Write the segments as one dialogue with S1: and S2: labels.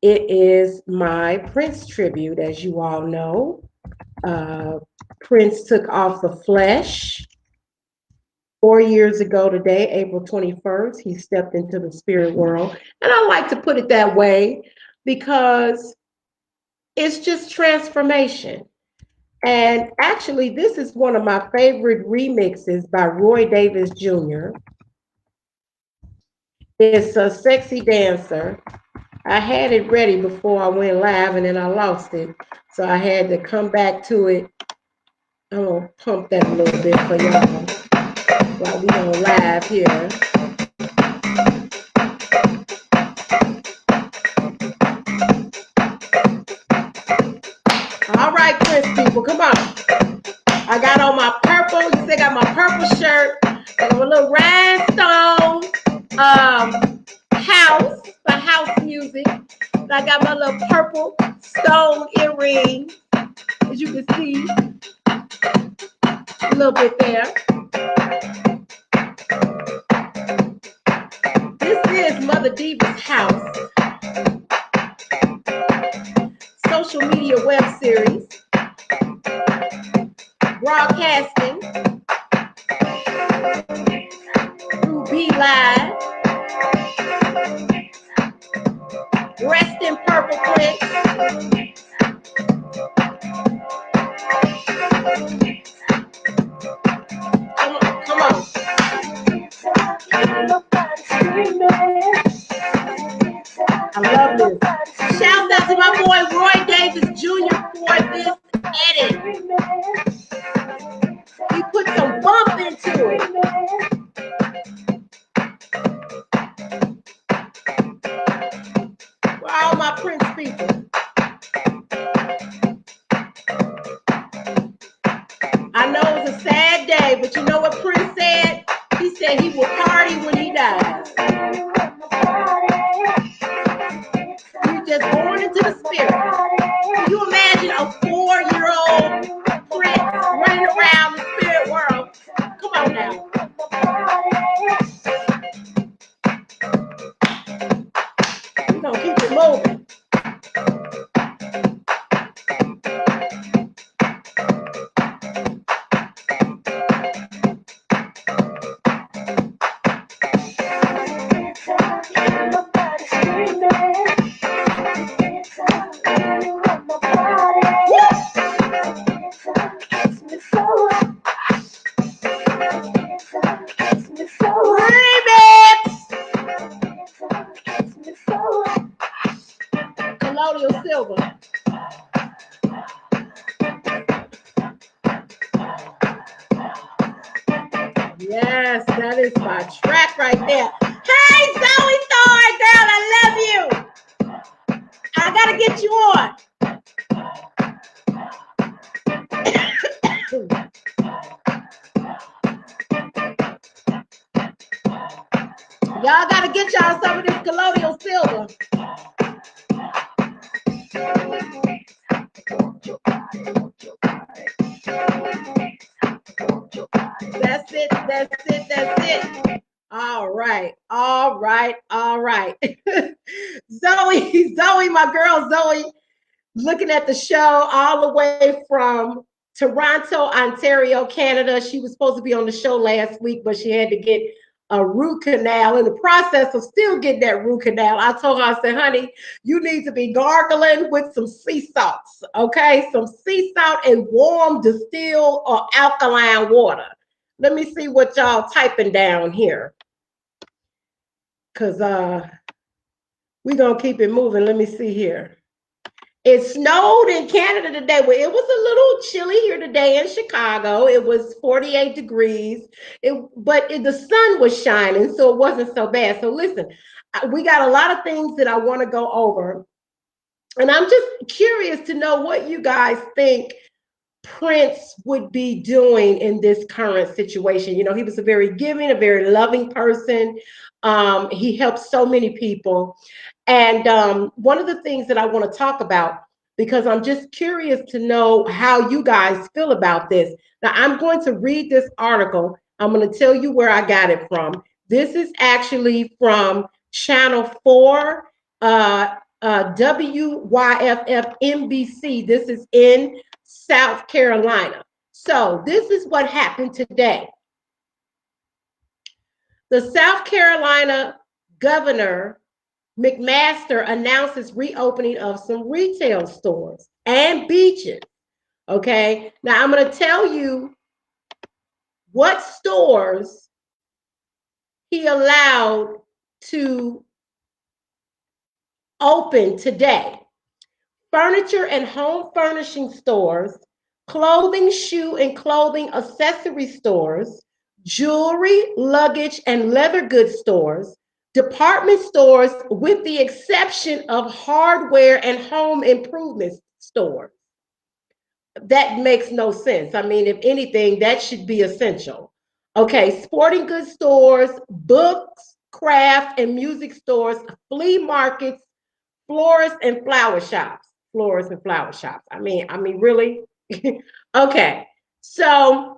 S1: It is my Prince tribute, as you all know. Uh, Prince took off the flesh 4 years ago today, April 21st. He stepped into the spirit world. And I like to put it that way because it's just transformation. And actually, this is one of my favorite remixes by Roy Davis Jr. It's a sexy dancer. I had it ready before I went live and then I lost it. So I had to come back to it. I'm gonna pump that a little bit for y'all while we on live here. All right, Prince people, come on. I got on my purple. You see, I got my purple shirt. I got a little rhinestone house for house music. I got my little purple stone earring, as you can see, a little bit there. This is Mother Diva'S House, social media web series, broadcasting through Be Live. Rest in purple, Prince. Come on. I love this. Shout out to my boy Roy Davis Jr. for this edit. He put some bump into it. For all my Prince people. I know it's a sad day, but you know what Prince said? He said he will party when he dies. He's just born into the spirit. Can you imagine a 4-year-old Prince running around the spirit world? Come on now. We're going to keep it moving. Yes, that is my track right there. Hey, Zoe Thor, girl, I love you. I gotta get you on. Y'all gotta get y'all some of this colonial silver. That's it, that's it, that's it. All right, all right, all right. Zoe, my girl Zoe, looking at the show all the way from Toronto, Ontario, Canada. She was supposed to be on the show last week, but she had to get a root canal. In the process of still getting that root canal, I told her, I said, honey, you need to be gargling with some sea salts, okay? Some sea salt and warm distilled or alkaline water. Let me see what y'all typing down here. Because we're going to keep it moving. Let me see here. It snowed in Canada today. Well, it was a little chilly here today in Chicago. It was 48 degrees, but the sun was shining, so it wasn't so bad. So listen, we got a lot of things that I want to go over. And I'm just curious to know what you guys think Prince would be doing in this current situation. You know, he was a very giving, a very loving person. He helped so many people. And one of the things that I want to talk about, because I'm just curious to know how you guys feel about this. Now, I'm going to read this article. I'm going to tell you where I got it from. This is actually from Channel 4. WYFF NBC. This is in South Carolina. So this is what happened today. The South Carolina governor, McMaster, announces reopening of some retail stores and beaches. Okay, now I'm going to tell you what stores he allowed to open today. Furniture and home furnishing stores, clothing, shoe, and clothing accessory stores, jewelry, luggage, and leather goods stores, department stores, with the exception of hardware and home improvement stores. That makes no sense. I mean, if anything, that should be essential. Okay, sporting goods stores, books, craft and music stores, flea markets, florists and flower shops. Florists and flower shops. I mean, really? Okay. So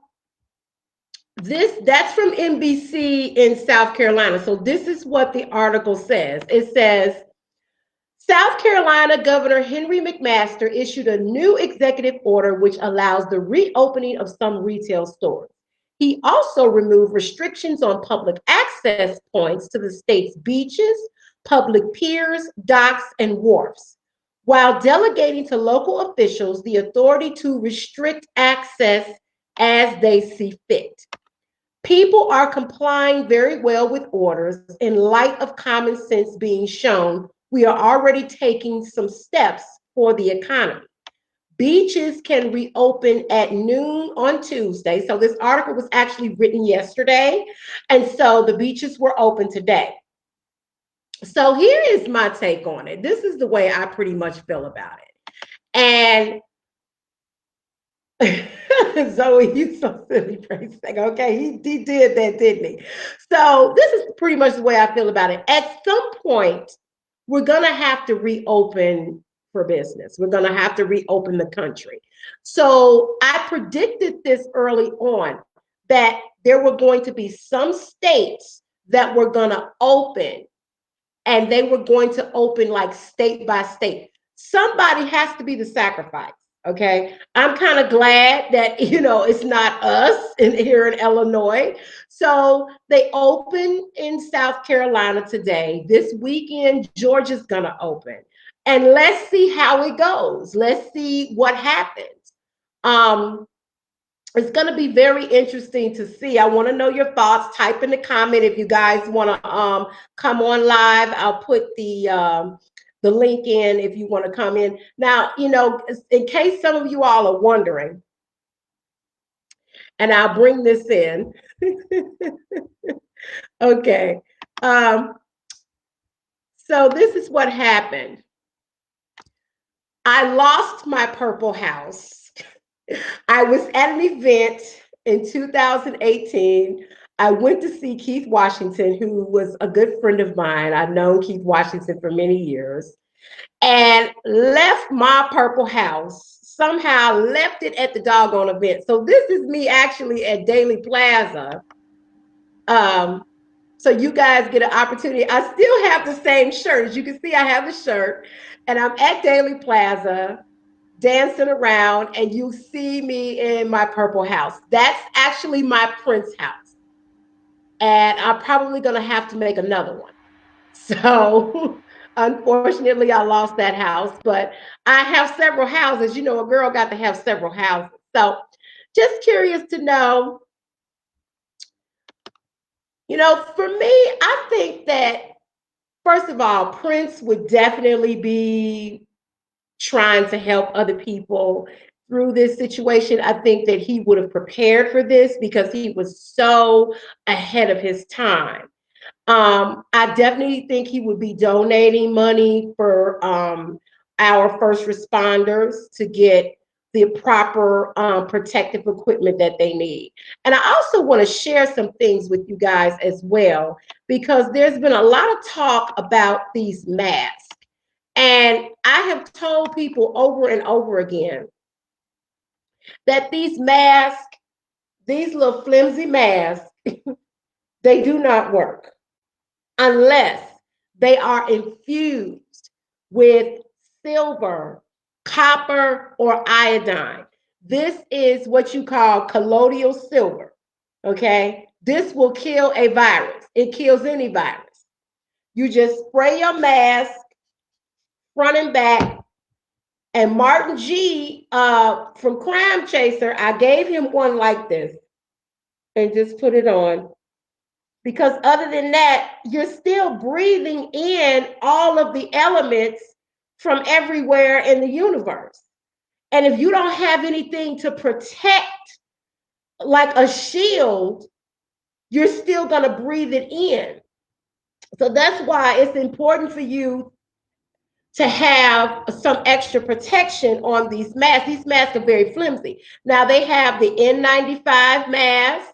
S1: that's from NBC in South Carolina. So this is what the article says. It says, South Carolina Governor Henry McMaster issued a new executive order which allows the reopening of some retail stores. He also removed restrictions on public access points to the state's beaches, public piers, docks, and wharfs, while delegating to local officials the authority to restrict access as they see fit. People are complying very well with orders. In light of common sense being shown, we are already taking some steps for the economy. Beaches can reopen at noon on Tuesday. So this article was actually written yesterday. And so the beaches were open today. So here is my take on it. This is the way I pretty much feel about it. And Zoe, you so silly, praise thing. Okay, he did that, didn't he? So this is pretty much the way I feel about it. At some point, we're gonna have to reopen for business. We're gonna have to reopen the country. So I predicted this early on that there were going to be some states that were gonna open, and they were going to open like state by state. Somebody has to be the sacrifice. Okay, I'm kind of glad that it's not us here in Illinois. So they open in South Carolina today. This weekend, Georgia's gonna open, and let's see how it goes. Let's see what happens. It's going to be very interesting to see. I want to know your thoughts. Type in the comment if you guys want to come on live. I'll put the link in if you want to come in. Now, in case some of you all are wondering, and I'll bring this in. Okay. So this is what happened. I lost my purple house. I was at an event in 2018. I went to see Keith Washington, who was a good friend of mine. I've known Keith Washington for many years, and left my purple house. Somehow left it at the doggone event. So this is me actually at Daily Plaza. So you guys get an opportunity. I still have the same shirt. As you can see, I have the shirt, and I'm at Daily Plaza dancing around, and you see me in my purple house. That's actually my Prince house. And I'm probably going to have to make another one. So unfortunately, I lost that house, but I have several houses. A girl got to have several houses. So just curious to know, for me, I think that, first of all, Prince would definitely be trying to help other people through this situation. I think that he would have prepared for this because he was so ahead of his time. I definitely think he would be donating money for our first responders to get the proper protective equipment that they need. And I also want to share some things with you guys as well, because there's been a lot of talk about these masks. And I have told people over and over again that these masks, these little flimsy masks, they do not work unless they are infused with silver, copper, or iodine. This is what you call colloidal silver. Okay. This will kill a virus. It kills any virus. You just spray your mask front and back. And Martin G from Crime Chaser, I gave him one like this and just put it on. Because other than that, you're still breathing in all of the elements from everywhere in the universe. And if you don't have anything to protect, like a shield, you're still going to breathe it in. So that's why it's important for you to have some extra protection on these masks. These masks are very flimsy. Now they have the N95 mask,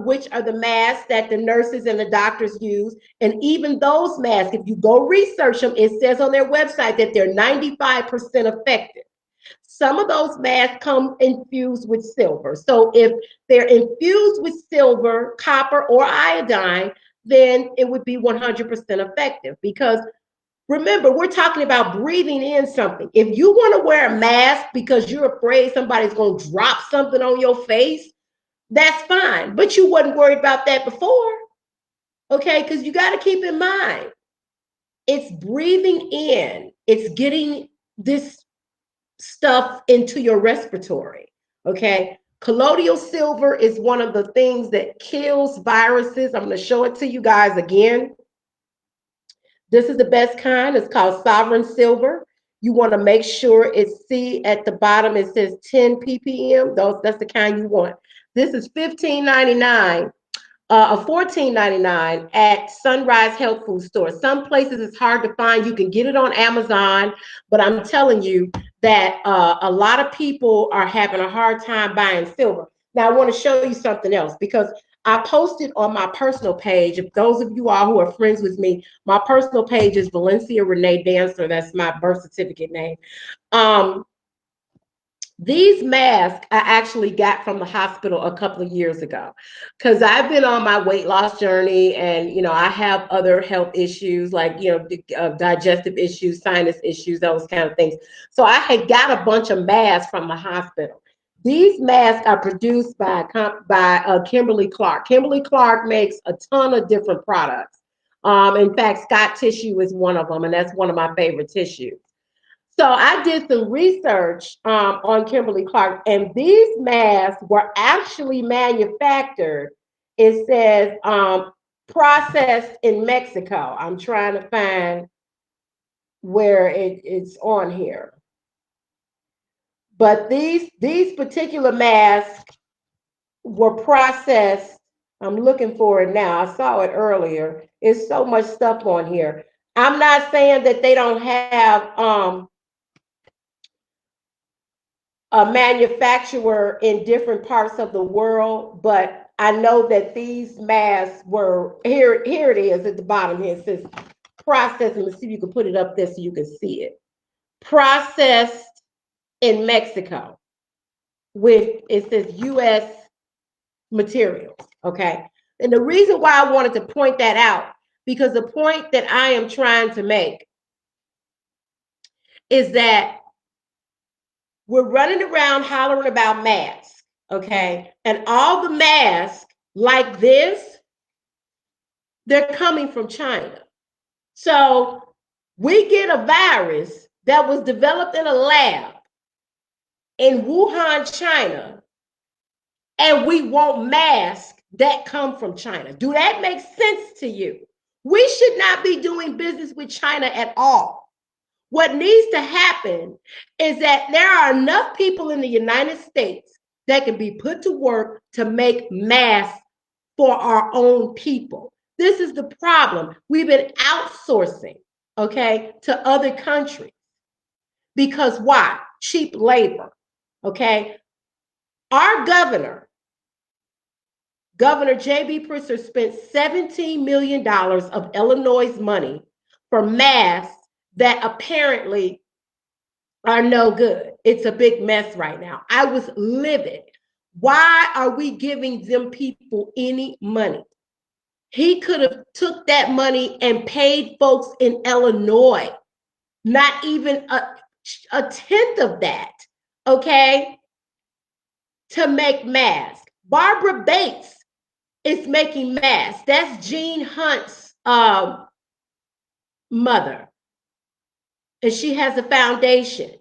S1: which are the masks that the nurses and the doctors use. And even those masks, if you go research them, it says on their website that they're 95% effective. Some of those masks come infused with silver. So if they're infused with silver, copper, or iodine, then it would be 100% effective. Because remember, we're talking about breathing in something. If you want to wear a mask because you're afraid somebody's going to drop something on your face, that's fine. But you wasn't worried about that before. Okay, because you got to keep in mind, it's breathing in, it's getting this stuff into your respiratory. Okay. Colloidal silver is one of the things that kills viruses. I'm going to show it to you guys again. This is the best kind. It's called Sovereign Silver. You want to make sure it's C at the bottom. It says 10 ppm. That's the kind you want. This is $15.99. $14.99 at Sunrise Health Food Store. Some places it's hard to find. You can get it on Amazon, but I'm telling you that a lot of people are having a hard time buying silver. Now, I want to show you something else because I posted on my personal page. If those of you all who are friends with me, my personal page is Valencia Renee Dancer. That's my birth certificate name. These masks I actually got from the hospital a couple of years ago because I've been on my weight loss journey and, I have other health issues like, digestive issues, sinus issues, those kind of things. So I had got a bunch of masks from the hospital. These masks are produced by Kimberly Clark. Kimberly Clark makes a ton of different products. In fact, Scott Tissue is one of them, and that's one of my favorite tissues. So I did some research on Kimberly Clark, and these masks were actually manufactured. It says processed in Mexico. I'm trying to find where it's on here. But these particular masks were processed. I'm looking for it now. I saw it earlier. It's so much stuff on here. I'm not saying that they don't have a manufacturer in different parts of the world, but I know that these masks were here. Here it is at the bottom here. It says processed. Let's see if you can put it up there so you can see it. Processed in Mexico with, it says U.S. materials. Okay. And the reason why I wanted to point that out, because the point that I am trying to make is that we're running around hollering about masks, okay? And all the masks like this, they're coming from China. So we get a virus that was developed in a lab in Wuhan, China, and we want masks that come from China. Do that make sense to you? We should not be doing business with China at all. What needs to happen is that there are enough people in the United States that can be put to work to make masks for our own people. This is the problem. We've been outsourcing, okay, to other countries. Because why? Cheap labor, okay? Our Governor J.B. Pritzker, spent $17 million of Illinois' money for masks that apparently are no good. It's a big mess right now. I was livid. Why are we giving them people any money? He could have took that money and paid folks in Illinois Not even a tenth of that, okay, to make masks. Barbara Bates is making masks. That's Gene Hunt's mother. And she has a foundation.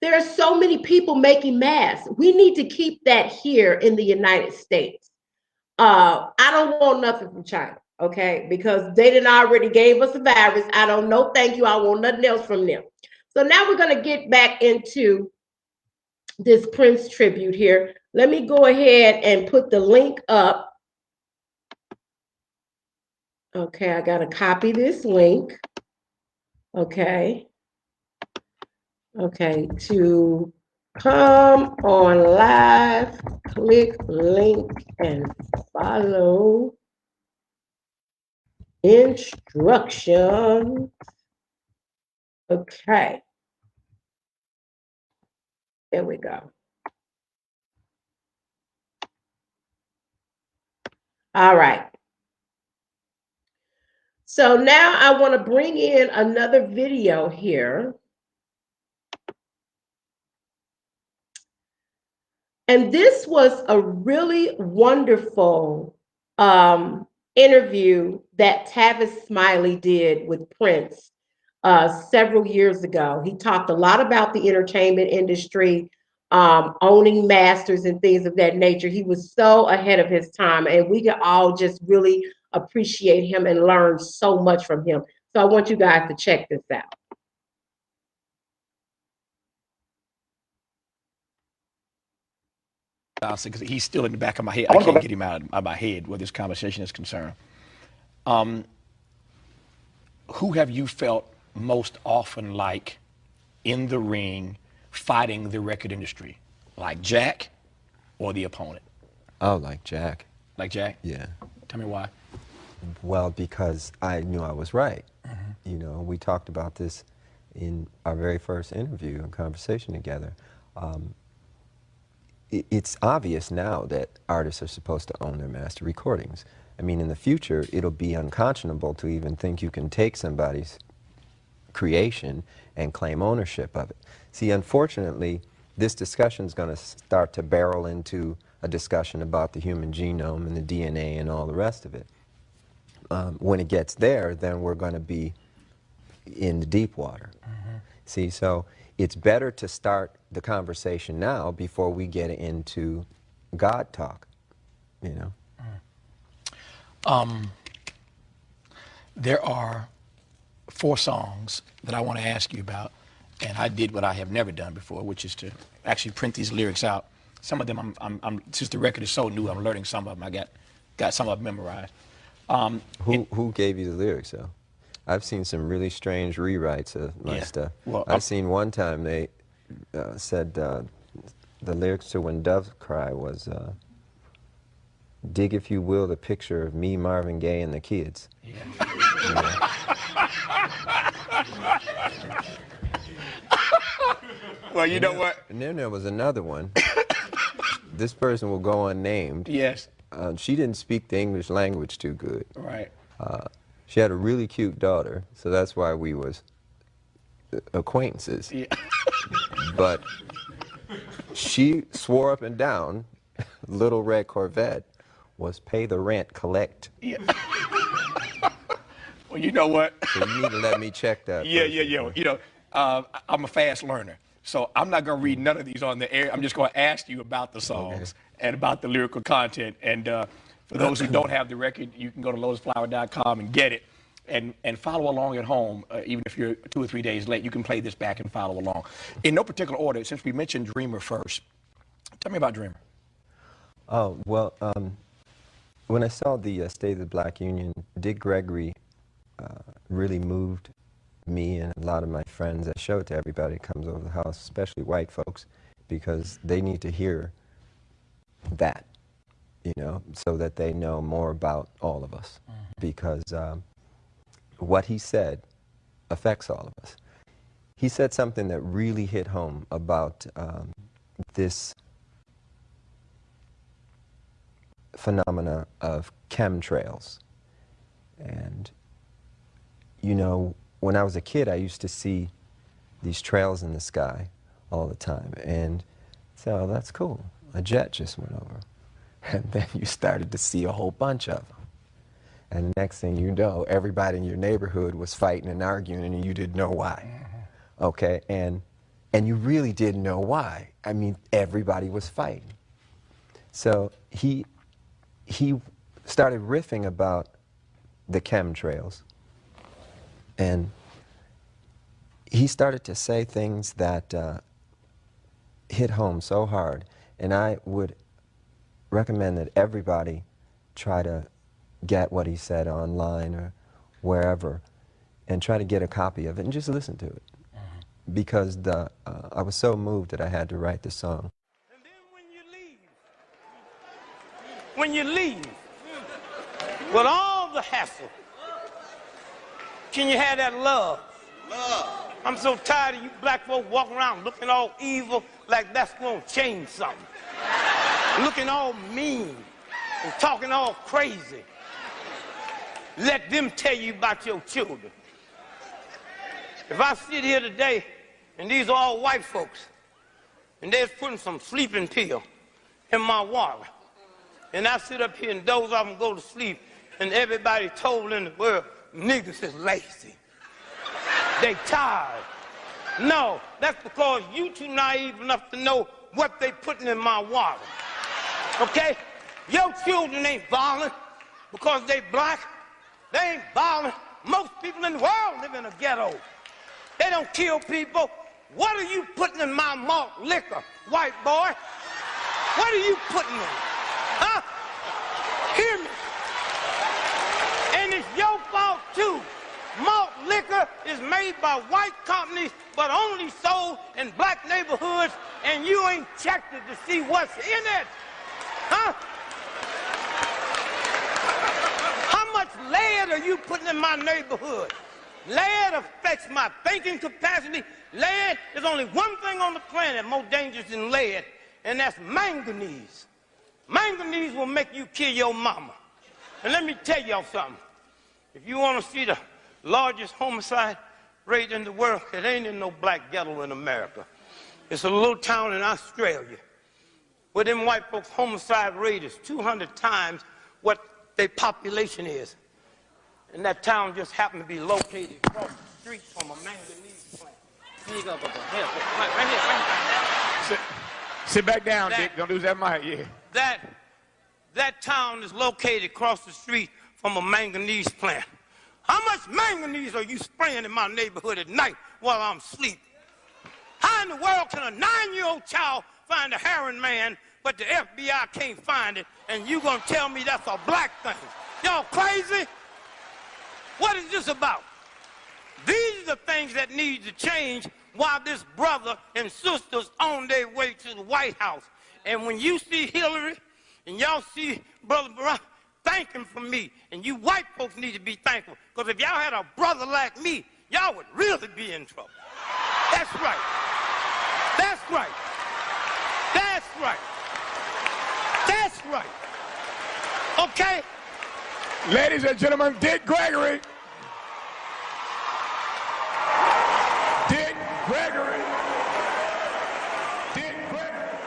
S1: There are so many people making masks. We need to keep that here in the United States. I don't want nothing from China, okay? Because they didn't already gave us a virus. I don't know. Thank you. I want nothing else from them. So now we're going to get back into this Prince tribute here. Let me go ahead and put the link up. Okay, I got to copy this link. Okay. Okay, to come on live, click link and follow instructions. Okay, there we go. All right. So now I want to bring in another video here. And this was a really wonderful interview that Tavis Smiley did with Prince several years ago. He talked a lot about the entertainment industry, owning masters and things of that nature. He was so ahead of his time, and we could all just really appreciate him and learn so much from him. So I want you guys to check this out.
S2: Because he's still in the back of my head. I can't get him out of my head where this conversation is concerned. Who have you felt most often like in the ring fighting the record industry? Like Jack or the opponent?
S3: Oh, like Jack.
S2: Like Jack?
S3: Yeah.
S2: Tell me why.
S3: Well, because I knew I was right. You know, we talked about this in our very first interview and conversation together. It's obvious now that artists are supposed to own their master recordings. I mean, in the future, it'll be unconscionable to even think you can take somebody's creation and claim ownership of it. See, unfortunately, this discussion is going to start to barrel into a discussion about the human genome and the DNA and all the rest of it. When it gets there, then we're going to be in the deep water. See, so it's better to start the conversation now before we get into God talk, you know?
S2: There are 4 songs that I want to ask you about, and I did what I have never done before, which is to actually print these lyrics out. Some of them, since the record is so new, I'm learning some of them. I got some of them memorized.
S3: Who gave you the lyrics, though? I've seen some really strange rewrites of my stuff.
S2: Well,
S3: I've seen one time they said the lyrics to When Doves Cry was, dig if you will the picture of me, Marvin Gaye, and the kids.
S2: Yeah.
S3: You know?
S2: Well, you know what?
S3: And then there was another one. This person will go unnamed.
S2: Yes.
S3: She didn't speak the English language too good.
S2: Right.
S3: She had a really cute daughter, so that's why we was acquaintances.
S2: Yeah.
S3: But she swore up and down, Little Red Corvette was pay the rent, collect.
S2: Yeah. Well, you know what?
S3: So you need to let me check that.
S2: Yeah.
S3: person.
S2: You know, I'm a fast learner, so I'm not going to read none of these on the air. I'm just going to ask you about the songs and about the lyrical content. And for those who don't have the record, you can go to lotusflower.com and get it. And follow along at home, even if you're 2 or 3 days late. You can play this back and follow along. In no particular order, since we mentioned Dreamer first, tell me about Dreamer.
S3: Oh, well, when I saw the State of the Black Union, Dick Gregory really moved me and a lot of my friends. I show it to everybody that comes over the house, especially white folks, because they need to hear that, you know, so that they know more about all of us. Because what he said affects all of us. He said something that really hit home about this phenomena of chemtrails. And, you know, when I was a kid, I used to see these trails in the sky all the time. And so, oh, that's cool. A jet just went over. And then you started to see a whole bunch of them. And the next thing you know, everybody in your neighborhood was fighting and arguing, and you didn't know why. Okay? And you really didn't know why. I mean, everybody was fighting. So he started riffing about the chemtrails, and he started to say things that hit home so hard. And I would recommend that everybody try to get what he said online or wherever and try to get a copy of it and just listen to it. Because I was so moved that I had to write the song.
S4: And then when you leave, with all the hassle, can you have that love? Love. I'm so tired of you black folk walking around looking all evil like that's gonna change something. Looking all mean and talking all crazy. Let them tell you about your children. If I sit here today, and these are all white folks, and they're putting some sleeping pill in my water, and I sit up here and doze off and go to sleep, and everybody told in the world, niggas is lazy. They tired. No, that's because you too naive enough to know what they putting in my water. Okay? Your children ain't violent because they black. They ain't violent. Most people in the world live in a ghetto. They don't kill people. What are you putting in my malt liquor, white boy? What are you putting in? Huh? Hear me. And it's your fault too. Malt liquor is made by white companies, but only sold in black neighborhoods, and you ain't checked it to see what's in it. Huh? How much lead are you putting in my neighborhood? Lead affects my thinking capacity. Lead is only one thing on the planet more dangerous than lead, and that's manganese. Manganese will make you kill your mama. And let me tell y'all something. If you want to see the largest homicide rate in the world, it ain't in no black ghetto in America. It's a little town in Australia where them white folks' homicide rate is 200 times what their population is. And that town just happened to be located across the street from a manganese plant. Here you go, right here.
S2: Sit back down, Dick. Don't lose that mic. Yeah.
S4: That town is located across the street from a manganese plant. How much manganese are you spraying in my neighborhood at night while I'm asleep? How in the world can a 9-year-old child find a heroin man, but the FBI can't find it, and you gonna tell me that's a black thing? Y'all crazy? What is this about? These are the things that need to change while this brother and sisters on their way to the White House. And when you see Hillary and y'all see Brother Barack, thank him for me. And you white folks need to be thankful. Because if y'all had a brother like me, y'all would really be in trouble. That's right. That's right. That's right. That's right. Okay?
S2: Ladies and gentlemen, Dick Gregory. Dick Gregory. Dick Gregory.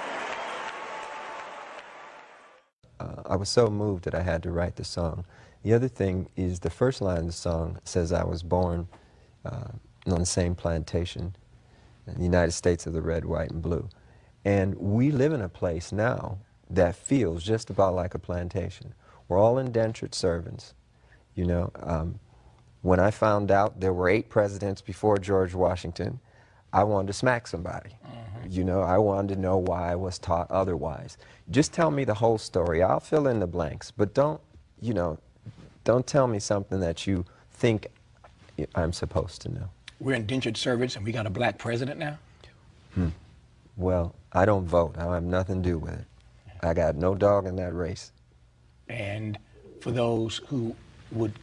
S3: I was so moved that I had to write the song. The other thing is the first line of the song says I was born on the same plantation in the United States of the red, white, and blue. And we live in a place now that feels just about like a plantation. We're all indentured servants, you know. When I found out there were 8 presidents before George Washington, I wanted to smack somebody. You know, I wanted to know why I was taught otherwise. Just tell me the whole story. I'll fill in the blanks, but don't, you know, don't tell me something that you think I'm supposed to know.
S2: We're indentured servants, and we got a black president now?
S3: Well, I don't vote. I have nothing to do with it. I got no dog in that race.
S2: And for those who would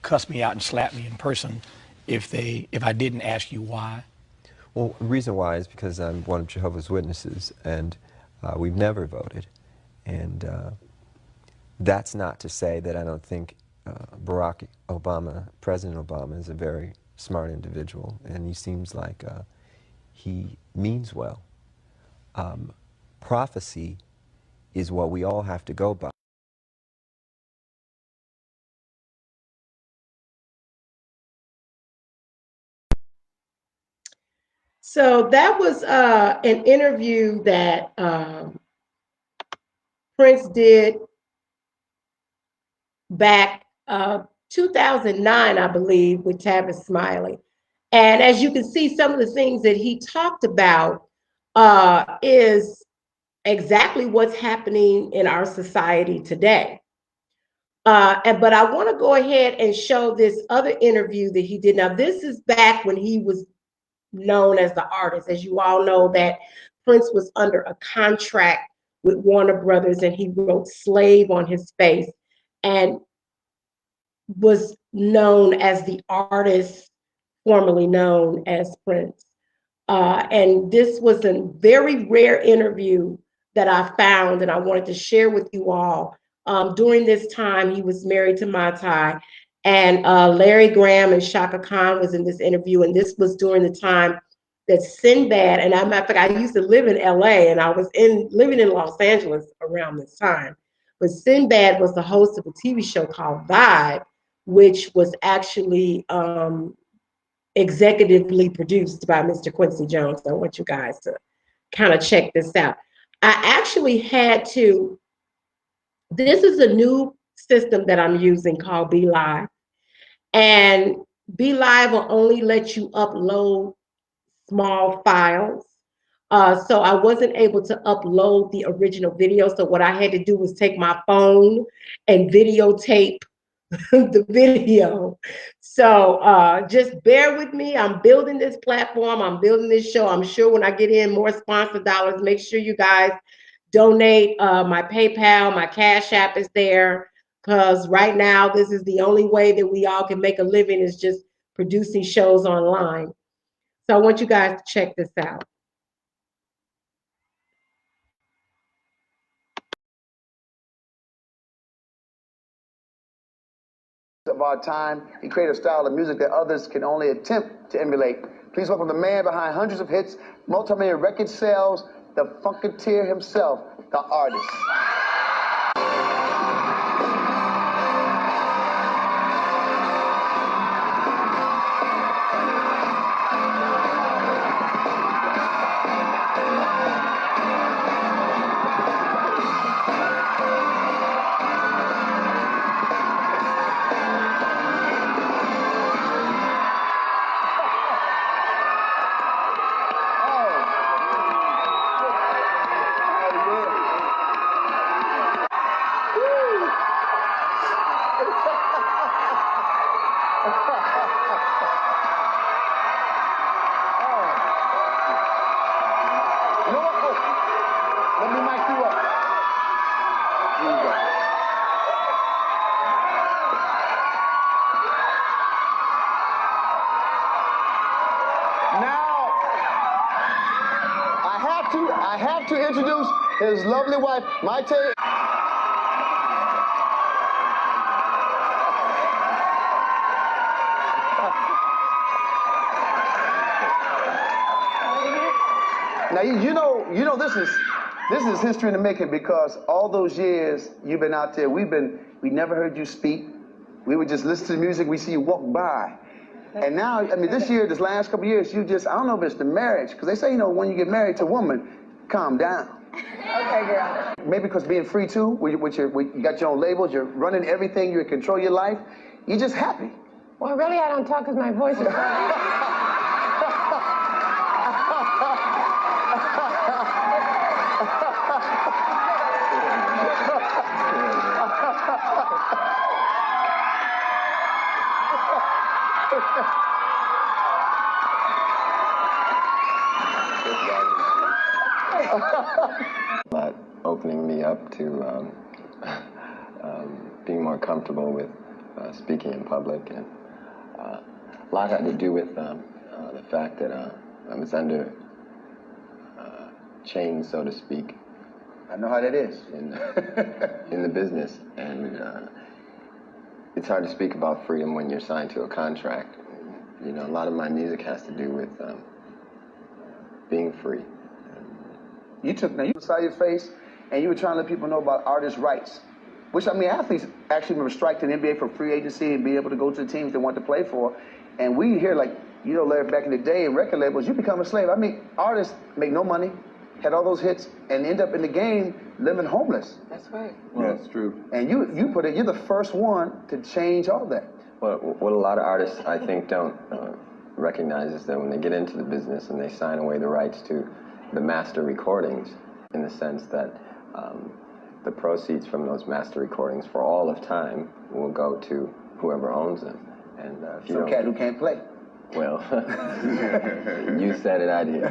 S2: cuss me out and slap me in person if I didn't ask you why?
S3: Well, the reason why is because I'm one of Jehovah's Witnesses, and we've never voted. And that's not to say that I don't think Barack Obama, President Obama, is a very smart individual, and he seems like he means well. Prophecy is what we all have to go by.
S1: So that was an interview that Prince did back 2009, I believe, with Tavis Smiley. And as you can see, some of the things that he talked about is exactly what's happening in our society today. But I want to go ahead and show this other interview that he did. Now, this is back when he was known as the artist. As you all know, that Prince was under a contract with Warner Brothers, and he wrote "Slave" on his face, and was known as the artist formerly known as Prince. And this was a very rare interview that I found, and I wanted to share with you all. During this time, he was married to Mai Tai, and Larry Graham and Shaka Khan was in this interview, and this was during the time that Sinbad, and I'm matter of fact, I used to live in LA, and I was living in Los Angeles around this time. But Sinbad was the host of a TV show called Vibe, which was actually executively produced by Mr. Quincy Jones. I want you guys to kind of check this out. I actually had to, this is a new system that I'm using called Be Live. And Be Live will only let you upload small files. So I wasn't able to upload the original video. So what I had to do was take my phone and videotape the video. So just bear with me. I'm building this platform. I'm building this show. I'm sure when I get in more sponsor dollars, make sure you guys donate. My PayPal, my Cash App is there, because right now this is the only way that we all can make a living, is just producing shows online. So I want you guys to check this out.
S5: Of our time, he created a style of music that others can only attempt to emulate. Please welcome the man behind hundreds of hits, multi-million record sales, the Funketeer himself, the artist. Let me mic you up. Here you go. Now, I have to introduce his lovely wife, Maite. Now you know this is history in the making, because all those years you've been out there, we never heard you speak. We would just listen to the music, we see you walk by. And now, I mean, this last couple of years, you just, I don't know if it's the marriage, because they say, when you get married to a woman, calm down. Okay, girl. Maybe because being free too, you got your own labels, you're running everything, you control your life, you're just happy.
S6: Well, really, I don't talk because my voice is
S3: But opening me up to being more comfortable with speaking in public, and a lot had to do with the fact that I was under chains, so to speak.
S5: I know how that is.
S3: In the business, and it's hard to speak about freedom when you're signed to a contract. You know, a lot of my music has to do with being free.
S5: You saw your face, and you were trying to let people know about artists' rights. Which, I mean, athletes actually were striking the NBA for free agency and be able to go to the teams they want to play for. And we hear, like, you know, Larry, back in the day in record labels, you become a slave. I mean, artists make no money, had all those hits, and end up in the game living homeless.
S6: That's right.
S3: Well, that's true.
S5: And you put it, you're the first one to change all that.
S3: Well, what a lot of artists, I think, don't recognize is that when they get into the business and they sign away the rights to the master recordings, in the sense that the proceeds from those master recordings for all of time will go to whoever owns them. And if you
S5: Some cat who can't play.
S3: Well, you said it, I did.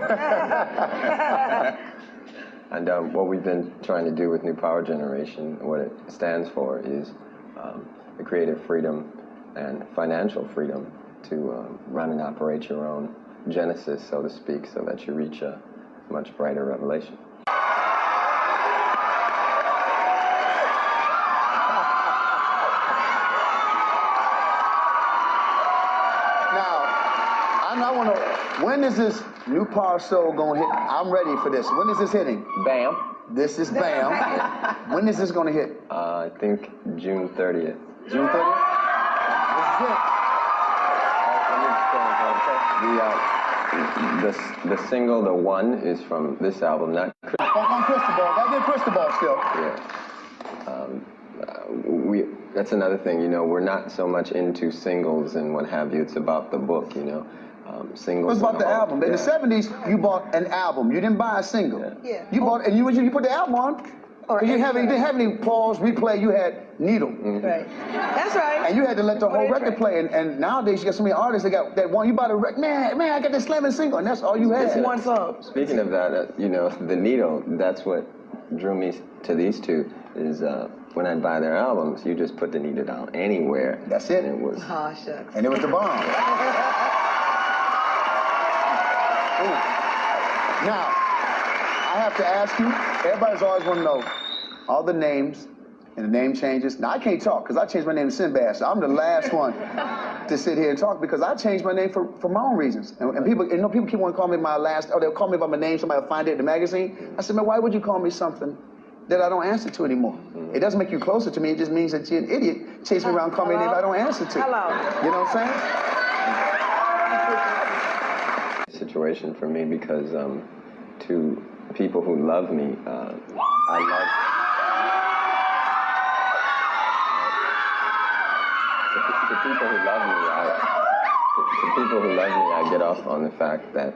S3: And what we've been trying to do with New Power Generation, what it stands for is the creative freedom and financial freedom to run and operate your own genesis, so to speak, so that you reach a much brighter revelation.
S5: When is this New Power Soul going to hit? I'm ready for this. When is this hitting?
S3: Bam.
S5: This is Bam. When is this going to hit?
S3: I think June 30th.
S5: June 30th?
S3: This is it. The single, The One, is from this album, not
S5: On Cristobal. That did Cristobal still.
S3: Yeah. That's another thing, you know, we're not so much into singles and what have you. It's about the book, you know. Singles.
S5: It was about the album. In the 70s, you bought an album. You didn't buy a single.
S6: Yeah.
S5: You bought, and you put the album on. You didn't have any pause, replay. You had needle.
S6: Mm-hmm. Right. That's right.
S5: And you had to let the whole record play. And nowadays, you got so many artists that got that one. You bought a record. Man, I got this slamming single, and that's all you had.
S6: It's one song.
S3: Speaking of that, you know, the needle. That's what drew me to these two. Is when I buy their albums, you just put the needle down anywhere.
S5: That's it.
S3: And it was.
S6: Oh, shucks.
S5: And it was the bomb. Now, I have to ask you, everybody's always want to know all the names and the name changes. Now, I can't talk because I changed my name to Sinbad, so I'm the last one to sit here and talk because I changed my name for my own reasons. And people, you know, people keep wanting to call me my last, or they'll call me by my name, somebody will find it in the magazine. I said, man, why would you call me something that I don't answer to anymore? It doesn't make you closer to me, it just means that you're an idiot. Chase me around, call me a name I don't answer to.
S6: Hello.
S5: You know what I'm saying?
S3: Situation for me because to people who love me, I love. To people who love me, I get off on the fact that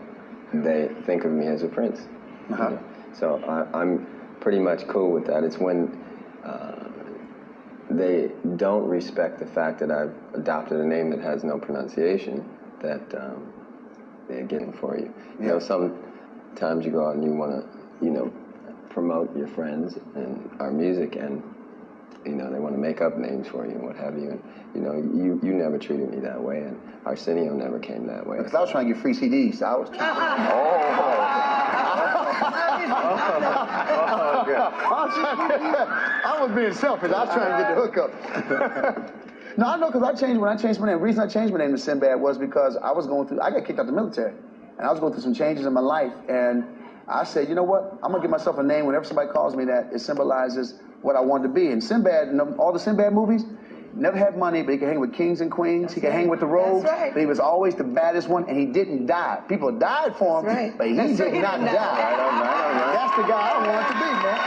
S3: they think of me as a prince. You know? So I'm pretty much cool with that. It's when they don't respect the fact that I've adopted a name that has no pronunciation that they're getting for you. You know, sometimes you go out and you want to, you know, promote your friends and our music, and you know they want to make up names for you and what have you. And you know, you never treated me that way, and Arsenio never came that way.
S5: Because I was trying to get free CDs, so I was. I was being selfish. I was trying to get the hookup. No, I know, because when I changed my name, the reason I changed my name to Sinbad was because I got kicked out of the military, and I was going through some changes in my life, and I said, you know what, I'm going to give myself a name whenever somebody calls me that, it symbolizes what I wanted to be. And Sinbad, all the Sinbad movies, never had money, but he could hang with kings and queens, he could hang with the rogues, but he was always the baddest one, and he didn't die. People died for him, but he did not die. Right. That's the guy I want to be, man.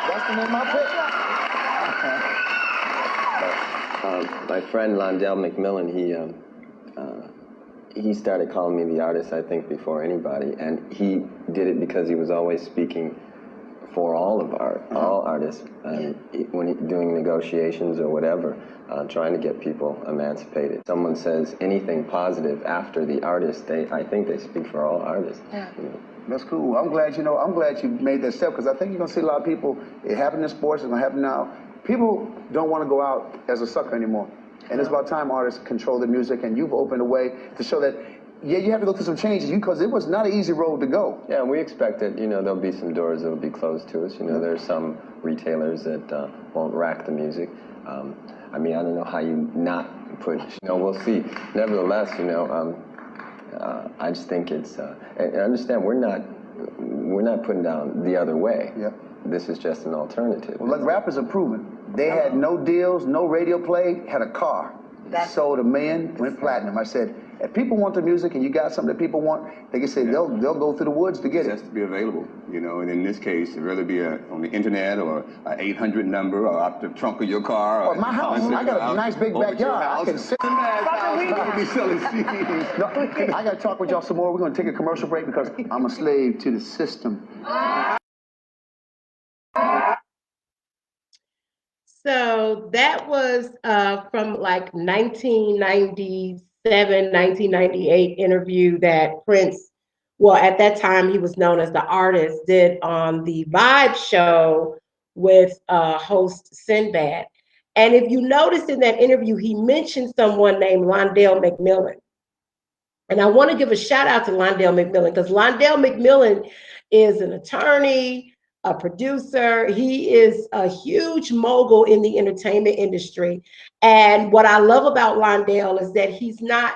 S5: That's the name I picked.
S3: My friend Londell McMillan, he started calling me the artist, I think, before anybody, and he did it because he was always speaking for all artists, and when doing negotiations or whatever, trying to get people emancipated. Someone says anything positive after the artist, I think they speak for all artists. Yeah. You know.
S5: That's cool. I'm glad you made that step, because I think you're going to see a lot of people, it happened in sports, it's going to happen now. People don't want to go out as a sucker anymore. And it's about time artists control the music, and you've opened a way to show that, yeah, you have to go through some changes, because it was not an easy road to go.
S3: Yeah, we expect that, you know, there'll be some doors that'll be closed to us. You know, there's some retailers that won't rack the music. I mean, I don't know how you not push. We'll see. Nevertheless, I just think it's, and understand we're not putting down the other way.
S5: Yep.
S3: This is just an alternative.
S5: Well, like rappers have proven, they had no deals, no radio play, had a car. Sold $1 million, went platinum. I said, if people want the music and you got something that people want, they can say they'll go through the woods to get it.
S7: It has to be available, and in this case, it'd rather be on the internet or an 800 number or out the trunk of your car.
S5: Or my house. I got a nice big backyard. I can sit in
S7: be selling CDs.
S5: No, I got to talk with y'all some more. We're going to take a commercial break because I'm a slave to the system.
S1: So that was from like 1997, 1998 interview that Prince, well, at that time he was known as the artist, did on the Diva'S show with host Sinbad. And if you notice in that interview, he mentioned someone named Londell McMillan. And I want to give a shout out to Londell McMillan because Londell McMillan is an attorney, a producer. He is a huge mogul in the entertainment industry. And what I love about Londell is that he's not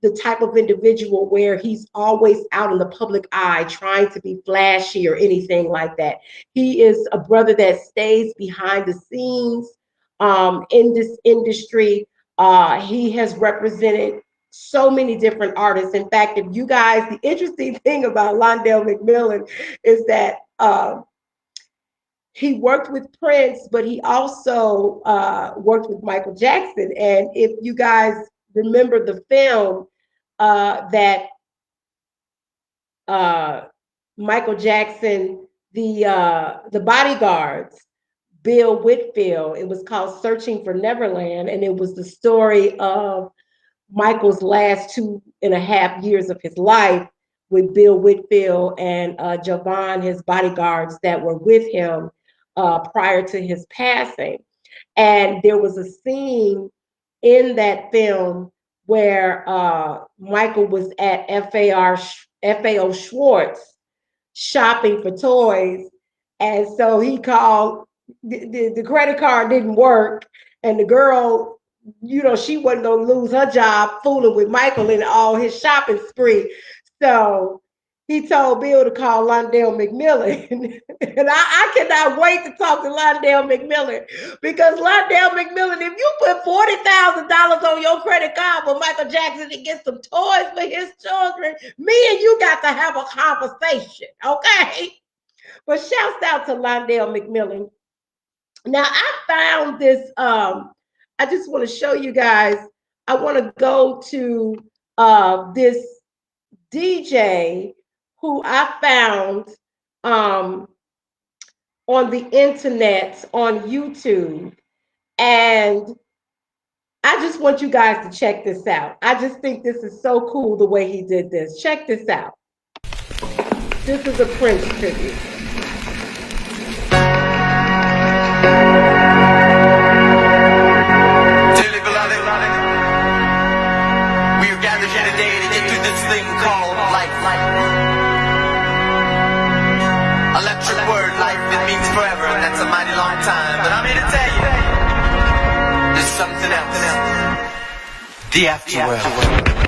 S1: the type of individual where he's always out in the public eye trying to be flashy or anything like that. He is a brother that stays behind the scenes in this industry. He has represented so many different artists. In fact, if you guys, the interesting thing about Londell McMillan is that he worked with Prince, but he also worked with Michael Jackson. And if you guys remember the film that Michael Jackson, the bodyguards, Bill Whitfield, it was called Searching for Neverland. And it was the story of Michael's last 2.5 years of his life with Bill Whitfield and Jovan, his bodyguards that were with him prior to his passing. And there was a scene in that film where Michael was at FAO Schwartz shopping for toys. And so he called, the credit card didn't work. And the girl, she wasn't going to lose her job fooling with Michael in all his shopping spree. So he told Bill to call Londell McMillan. And I cannot wait to talk to Londell McMillan because Londell McMillan, if you put $40,000 on your credit card for Michael Jackson to get some toys for his children, me and you got to have a conversation, okay? But shouts out to Londell McMillan. Now, I found this, I just want to show you guys, I want to go to this DJ who I found on the internet, on YouTube. And I just want you guys to check this out. I just think this is so cool the way he did this. Check this out. This is a Prince tribute.
S8: Dearly beloved, we are gathered here today to get through this thing called life. Electric word, life, it means forever, and that's a mighty long time. But I'm here to tell you, there's something else. The afterworld.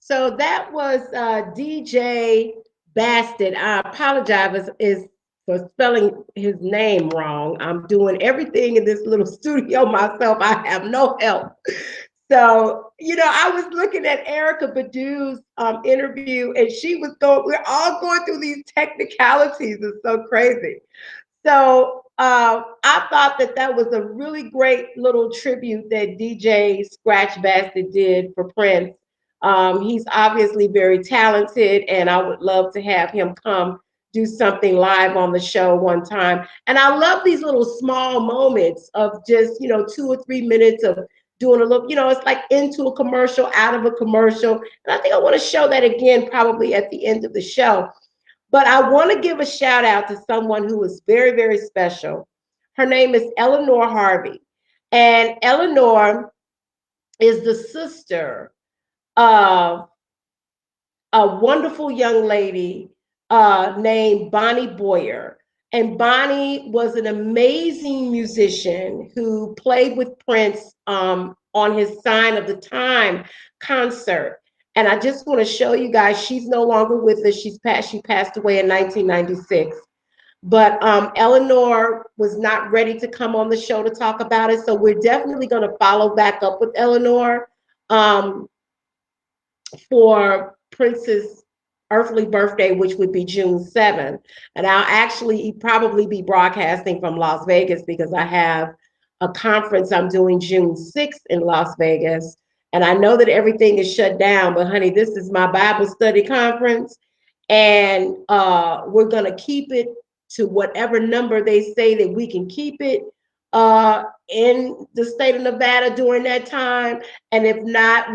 S1: So that was DJ Bastard. I apologize for spelling his name wrong. I'm doing everything in this little studio myself. I have no help. So, I was looking at Erica Badu's interview, and she was we're all going through these technicalities. It's so crazy. So I thought that was a really great little tribute that DJ Scratch Bastard did for Prince. He's obviously very talented, and I would love to have him come do something live on the show one time. And I love these little small moments of just, 2 or 3 minutes of doing a look, it's like into a commercial, out of a commercial. And I think I want to show that again probably at the end of the show. But I want to give a shout out to someone who is very, very special. Her name is Eleanor Harvey. And Eleanor is the sister of a wonderful young lady named Bonnie Boyer. And Bonnie was an amazing musician who played with Prince on his Sign of the Time concert. And I just want to show you guys, she's no longer with us. She passed away in 1996. But Eleanor was not ready to come on the show to talk about it. So we're definitely going to follow back up with Eleanor for Prince's earthly birthday, which would be June 7th. And I'll actually probably be broadcasting from Las Vegas because I have a conference I'm doing June 6th in Las Vegas. And I know that everything is shut down, but honey, this is my Bible study conference. And we're going to keep it to whatever number they say that we can keep it in the state of Nevada during that time. And if not, I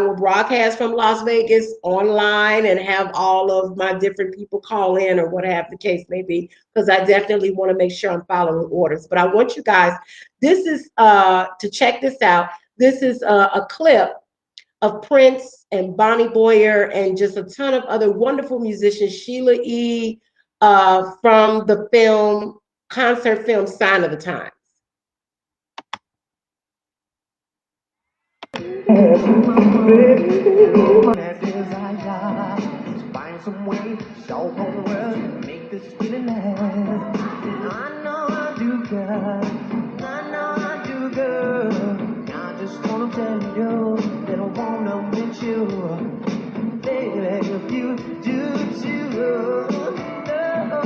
S1: will broadcast from Las Vegas online and have all of my different people call in or whatever the case may be, because I definitely want to make sure I'm following orders. But I want you guys, this is to check this out. This is a clip of Prince and Bonnie Boyer and just a ton of other wonderful musicians, Sheila E. From the concert film Sign of the Times.
S9: Find some way, show the world, make this feeling last. I know I do, girl. I know I do, girl. I just wanna tell you that I wanna meet you, baby. If you do too, oh, forever,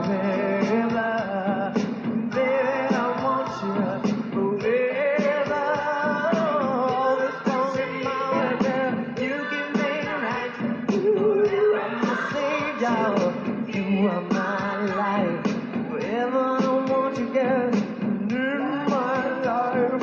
S9: forever, baby, I want you. You are my life, forever I want you, girl, in my life.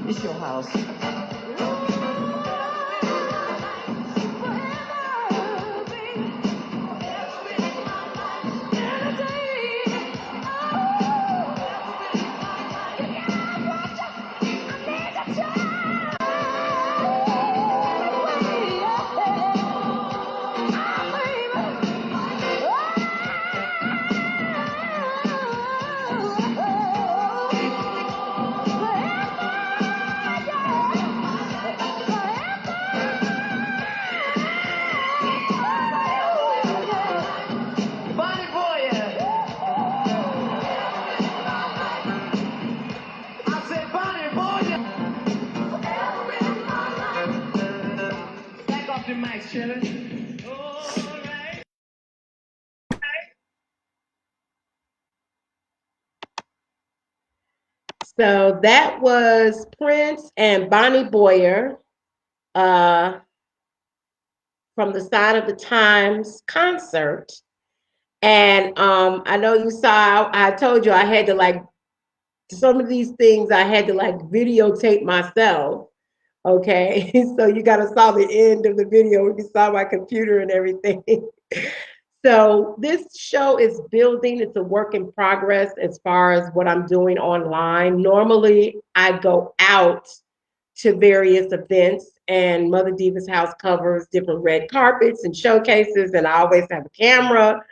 S9: It's your house.
S1: So that was Prince and Bonnie Boyer uh, from the Sign of the Times concert. And I know you saw, I told you I had to like, some of these things I had to like videotape myself. Okay. So you got to saw the end of the video. You saw my computer and everything. So this show is building. It's a work in progress as far as what I'm doing online. Normally, I go out to various events, and Mother Divas House covers different red carpets and showcases, and I always have a camera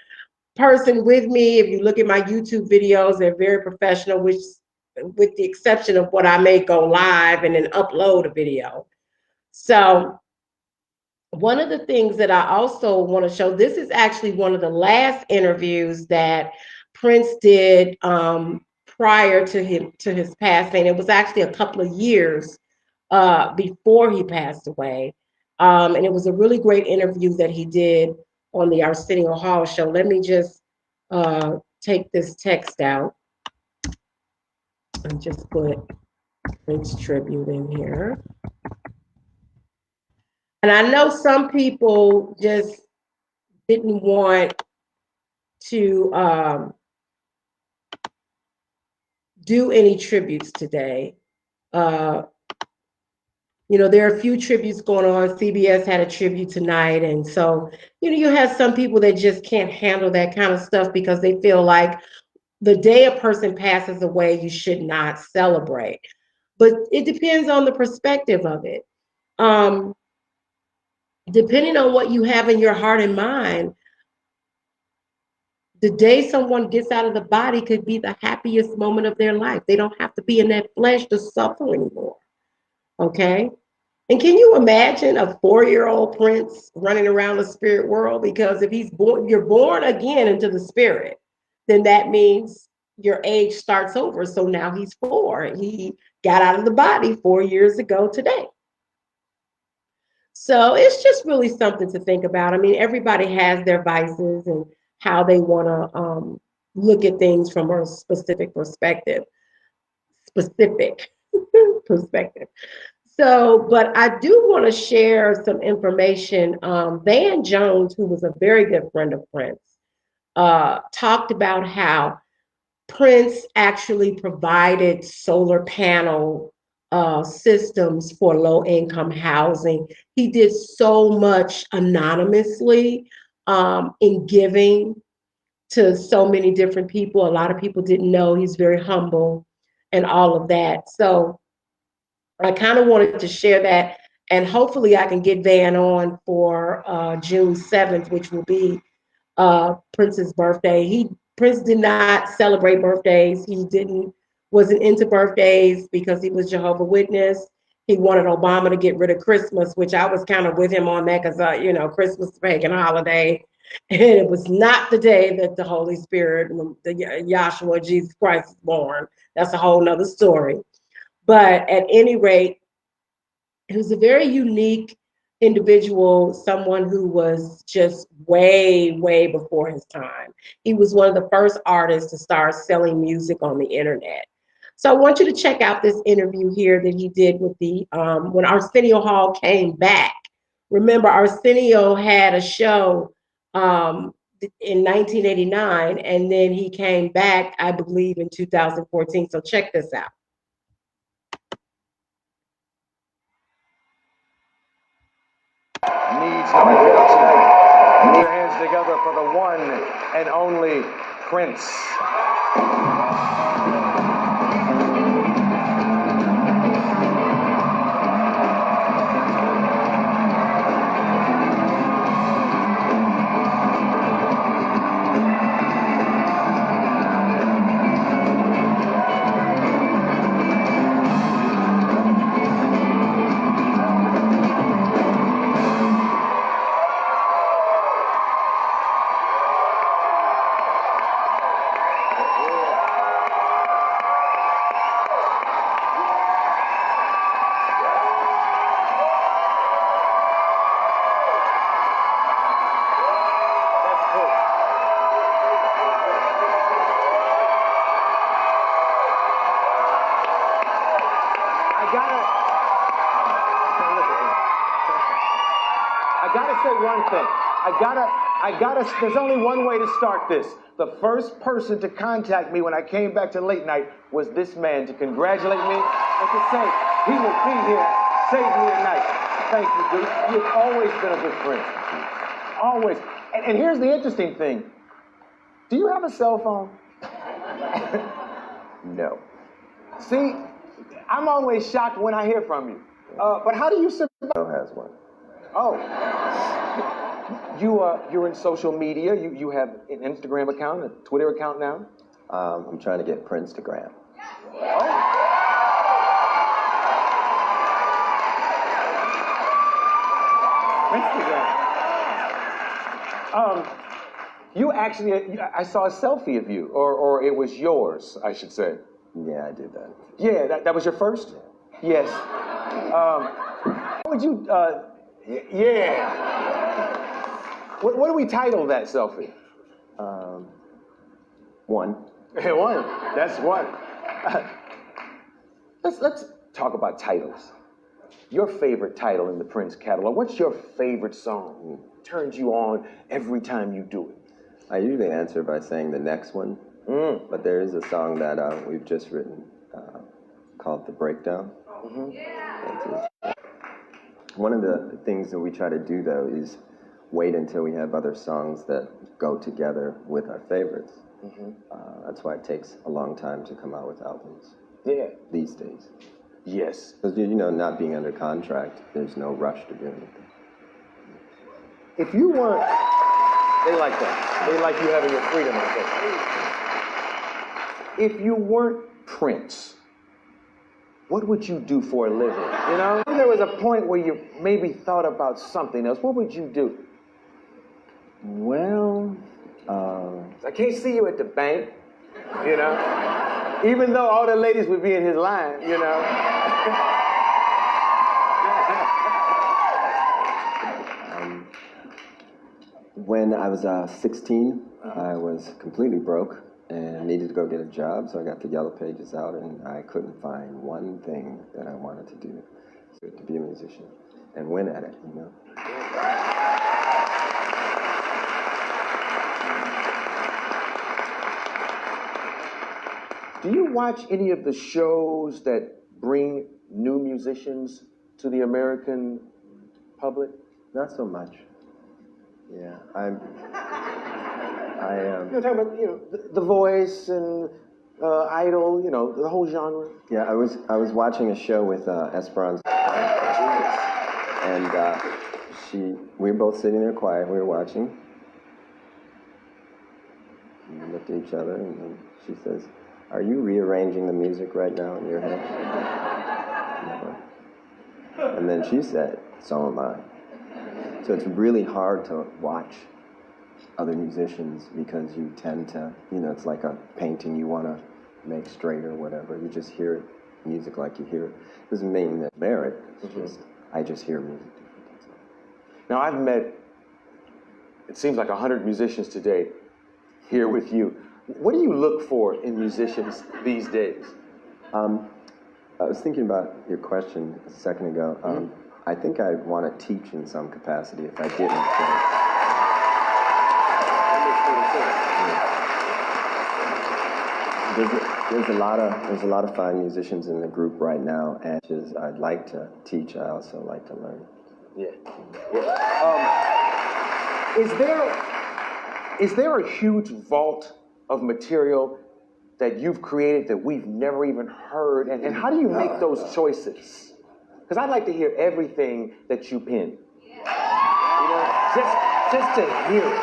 S1: person with me. If you look at my YouTube videos, they're very professional, which, with the exception of what I may go live and then upload a video. So one of the things that I also want to show, this is actually one of the last interviews that Prince did prior to his passing. It was actually a couple of years before he passed away. And it was a really great interview that he did on the Arsenio Hall show. Let me just take this text out and just put Prince tribute in here. And I know some people just didn't want to do any tributes today. You know, there are a few tributes going on. CBS had a tribute tonight. And so, you know, you have some people that just can't handle that kind of stuff because they feel like the day a person passes away, you should not celebrate. But it depends on the perspective of it. Depending on what you have in your heart and mind, the day someone gets out of the body could be the happiest moment of their life. They don't have to be in that flesh to suffer anymore. Okay? And can you imagine a 4-year-old Prince running around the spirit world? Because if he's born, you're born again into the spirit, then that means your age starts over. So now he's 4. He got out of the body 4 years ago today. So it's just really something to think about. I mean, everybody has their vices and how they want to look at things from a specific perspective. Specific perspective. So, but I do want to share some information. Van Jones, who was a very good friend of Prince, talked about how Prince actually provided solar panel systems for low income housing. He did so much anonymously in giving to so many different people. A lot of people didn't know he's very humble and all of that. So I kind of wanted to share that, and hopefully I can get Van on for June 7th, which will be Prince's birthday. Prince did not celebrate birthdays. He wasn't into birthdays because he was Jehovah's Witness. He wanted Obama to get rid of Christmas, which I was kind of with him on that because you know, Christmas is a pagan holiday, and it was not the day that the Holy Spirit, the Yahshua Jesus Christ, was born. That's a whole nother story. But at any rate, he was a very unique individual, someone who was just way, way before his time. He was one of the first artists to start selling music on the internet. So I want you to check out this interview here that he did with when Arsenio Hall came back. Remember, Arsenio had a show in 1989, and then he came back, I believe, in 2014. So check this out.
S10: Needs no introduction. Put your hands together for the one and only Prince. say one thing. There's only one way to start this. The first person to contact me when I came back to late night was this man to congratulate me and to say he will be here, save me at night. Thank you, dude. You've always been a good friend. Always. And here's the interesting thing. Do you have a cell phone? No. See, I'm always shocked when I hear from you. But how do you survive?
S3: Joe has one.
S10: Oh. You're in social media. You have an Instagram account, a Twitter account now?
S3: I'm trying to get Prince to Gram.
S10: Oh. Instagram. You actually, I saw a selfie of you, or it was yours, I should say.
S3: Yeah, I did that.
S10: Yeah, that was your first? Yes. How would you, yeah. What do we title that selfie?
S3: One.
S10: One. That's one. Let's talk about titles. Your favorite title in the Prince catalog. What's your favorite song? Turns you on every time you do it.
S3: I usually answer by saying the next one, but there is a song that we've just written called The Breakdown. One of the things that we try to do, though, is wait until we have other songs that go together with our favorites. That's why it takes a long time to come out with albums.
S10: Yeah.
S3: These days.
S10: Yes.
S3: Because, not being under contract, there's no rush to do anything.
S10: If you weren't, they like that. They like you having your freedom like that. If you weren't Prince, what would you do for a living? If there was a point where you maybe thought about something else, what would you do?
S3: Well,
S10: I can't see you at the bank, even though all the ladies would be in his line,
S3: When I was 16, I was completely broke and needed to go get a job, so I got the Yellow Pages out, and I couldn't find one thing that I wanted to do, to be a musician and win at it,
S10: Do you watch any of the shows that bring new musicians to the American public?
S3: Not so much. Yeah,
S10: You're talking about, The Voice and Idol, the whole genre.
S3: Yeah, I was watching a show with Esperanza, and we were both sitting there quiet. We were watching. And we looked at each other, and then she says, "Are you rearranging the music right now in your head?" And then she said, "So am I." So it's really hard to watch other musicians because you tend to, it's like a painting you want to make straight or whatever. You just hear it, music like you hear it. Doesn't mean that merit. It's just, I just hear music different.
S10: Now, I've met, it seems like 100 musicians today here with you. What do you look for in musicians these days?
S3: I was thinking about your question a second ago. I think I'd want to teach in some capacity if I didn't. There's a lot of fine musicians in the group right now, and I'd like to teach. I also like to learn.
S10: Yeah. Is there a huge vault of material that you've created that we've never even heard? And how do you make those choices? Because I'd like to hear everything that you pen. Just to hear it.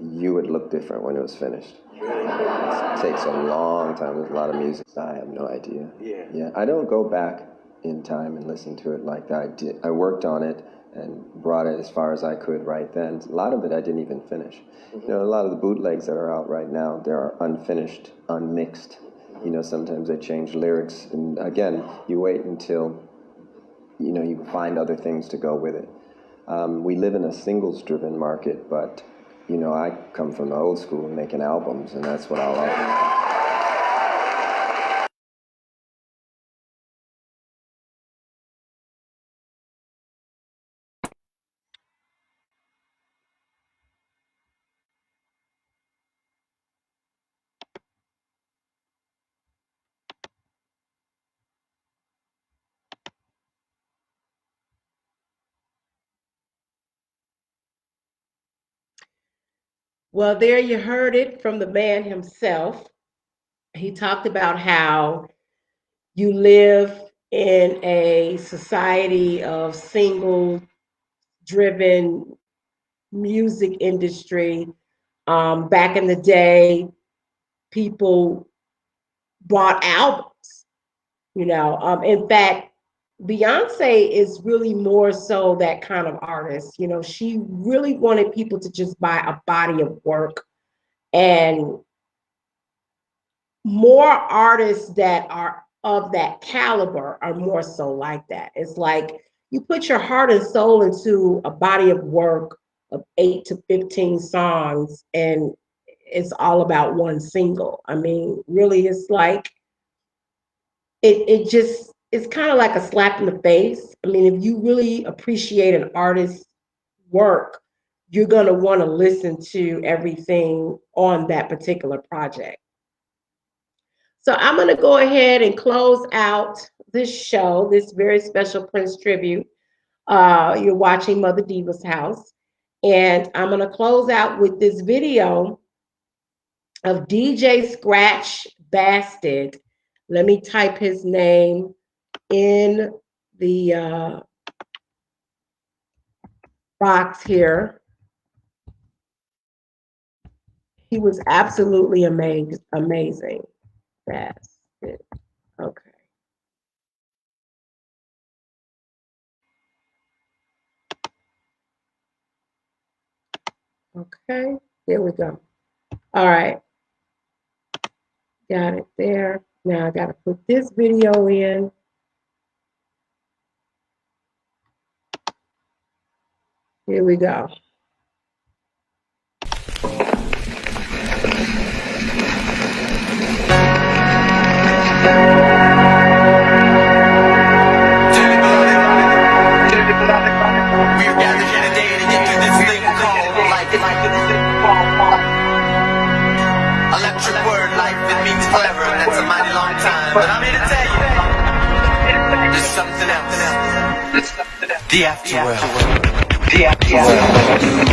S3: You would look different when it was finished. It takes a long time. There's a lot of music. I have no idea. Yeah. I don't go back in time and listen to it like I did. I worked on it and brought it as far as I could right then. A lot of it I didn't even finish. A lot of the bootlegs that are out right now, they are unfinished, unmixed. Sometimes they change lyrics, and again, you wait until, you find other things to go with it. We live in a singles-driven market, but, I come from the old school making albums, and that's what I'll offer.
S1: Well, there you heard it from the man himself. He talked about how you live in a society of single driven music industry. Back in the day, people bought albums, you know. In fact, Beyonce is really more so that kind of artist. You know, she really wanted people to just buy a body of work, and more artists that are of that caliber are more so like that. It's like you put your heart and soul into a body of work of 8 to 15 songs, and it's all about one single. I mean, really, it's like it just it's kind of like a slap in the face. I mean, if you really appreciate an artist's work, you're going to want to listen to everything on that particular project. So I'm going to go ahead and close out this show, this very special Prince tribute. You're watching Mother Diva's House. And I'm going to close out with this video of DJ Scratch Bastard. Let me type his name in the box here. He was absolutely amazing. Bastard. Okay. Okay. There we go. All right. Got it there. Now I got to put this video in. Here we go.
S8: We're gathered here today to get through this thing called life. Electric word, life, it means forever, and that's a mighty long time. But I'm here to tell you, there's something else. The afterworld. The afterworld.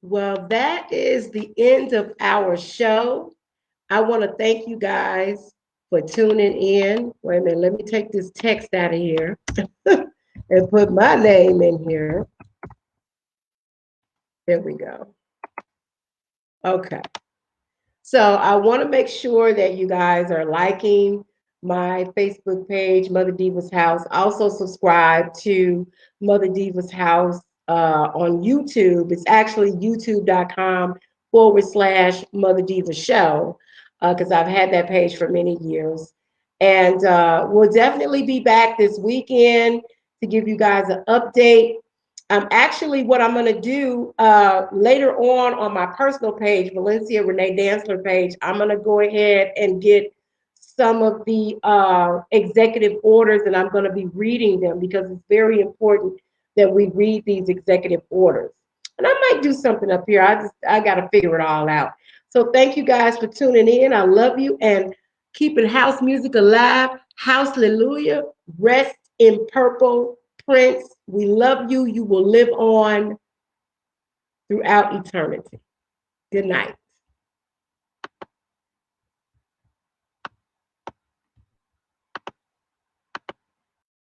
S1: Well, that is the end of our show. I want to thank you guys for tuning in. Wait a minute, let me take this text out of here and put my name in here. There we go. Okay. So I want to make sure that you guys are liking my Facebook page, Mother Diva's House. Also subscribe to Mother Diva's House on YouTube. It's actually youtube.com/Mother Diva Show. because I've had that page for many years. And we'll definitely be back this weekend to give you guys an update. Actually, what I'm going to do later on my personal page, Valencia Renee Dantzler page, I'm going to go ahead and get some of the executive orders, and I'm going to be reading them because it's very important that we read these executive orders. And I might do something up here. I got to figure it all out. So thank you guys for tuning in. I love you, and keeping house music alive. House hallelujah. Rest in purple. Prince, we love you. You will live on throughout eternity. Good night.